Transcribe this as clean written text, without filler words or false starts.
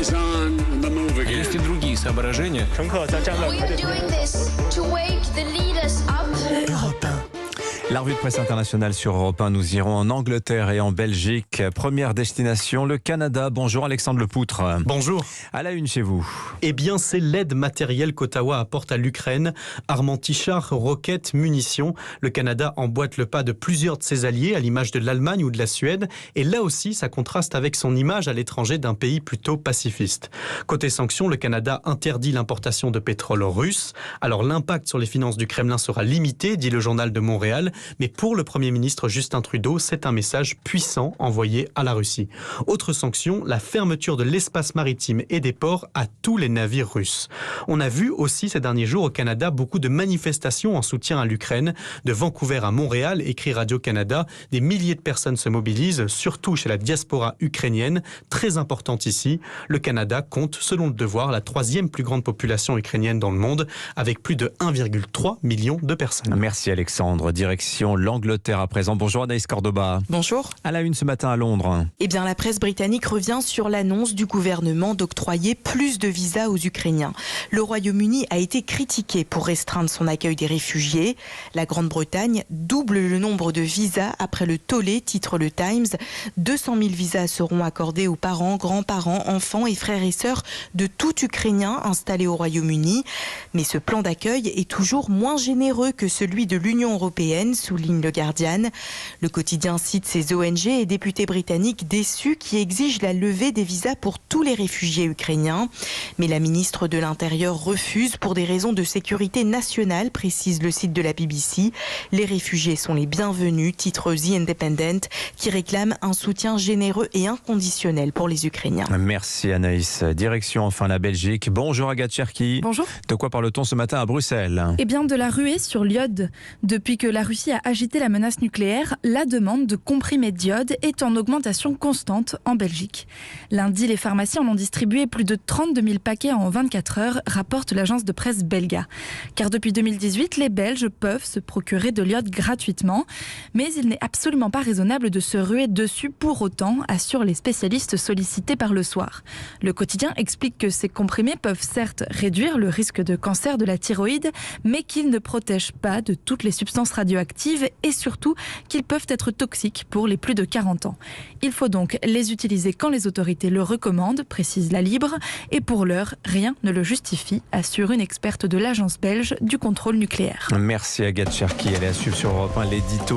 Есть и другие соображения. We are doing this to wake the leaders up. La revue de presse internationale sur Europe 1. Nous irons en Angleterre et en Belgique. Première destination, le Canada. Bonjour Alexandre Lepoutre. Bonjour. À la une chez vous. Eh bien, c'est l'aide matérielle qu'Ottawa apporte à l'Ukraine. Armement chars, roquettes, munitions. Le Canada emboîte le pas de plusieurs de ses alliés, à l'image de l'Allemagne ou de la Suède. Et là aussi, ça contraste avec son image à l'étranger d'un pays plutôt pacifiste. Côté sanctions, le Canada interdit l'importation de pétrole russe. Alors l'impact sur les finances du Kremlin sera limité, dit le journal de Montréal. Mais pour le Premier ministre Justin Trudeau, c'est un message puissant envoyé à la Russie. Autre sanction, la fermeture de l'espace maritime et des ports à tous les navires russes. On a vu aussi ces derniers jours au Canada beaucoup de manifestations en soutien à l'Ukraine. De Vancouver à Montréal, écrit Radio-Canada, des milliers de personnes se mobilisent, surtout chez la diaspora ukrainienne, très importante ici. Le Canada compte, selon le Devoir, la 3e plus grande population ukrainienne dans le monde, avec plus de 1,3 million de personnes. Merci Alexandre. Direction l'Angleterre à présent. Bonjour Anaïs Cordoba. Bonjour. À la une ce matin à Londres. Eh bien, la presse britannique revient sur l'annonce du gouvernement d'octroyer plus de visas aux Ukrainiens. Le Royaume-Uni a été critiqué pour restreindre son accueil des réfugiés. La Grande-Bretagne double le nombre de visas après le tollé, titre le Times. 200 000 visas seront accordés aux parents, grands-parents, enfants et frères et sœurs de tout Ukrainien installé au Royaume-Uni. Mais ce plan d'accueil est toujours moins généreux que celui de l'Union européenne, souligne le Guardian. Le quotidien cite ces ONG et députés britanniques déçus qui exigent la levée des visas pour tous les réfugiés ukrainiens. Mais la ministre de l'Intérieur refuse pour des raisons de sécurité nationale, précise le site de la BBC. Les réfugiés sont les bienvenus, titre The Independent, qui réclame un soutien généreux et inconditionnel pour les Ukrainiens. Merci Anaïs. Direction enfin la Belgique. Bonjour Agathe Cherki. Bonjour. De quoi parle-t-on ce matin à Bruxelles ? Eh bien, de la ruée sur l'iode. Depuis que la Russie a agité la menace nucléaire, la demande de comprimés d'iode est en augmentation constante en Belgique. Lundi, les pharmacies en ont distribué plus de 32 000 paquets en 24 heures, rapporte l'agence de presse Belga. Car depuis 2018, les Belges peuvent se procurer de l'iode gratuitement. Mais il n'est absolument pas raisonnable de se ruer dessus pour autant, assurent les spécialistes sollicités par Le Soir. Le quotidien explique que ces comprimés peuvent certes réduire le risque de cancer de la thyroïde, mais qu'ils ne protègent pas de toutes les substances radioactives et surtout qu'ils peuvent être toxiques pour les plus de 40 ans. Il faut donc les utiliser quand les autorités le recommandent, précise la Libre, et pour l'heure, rien ne le justifie, assure une experte de l'agence belge du contrôle nucléaire. Merci Agathe Cherki. Elle est à suivre sur Europe 1 l'édito.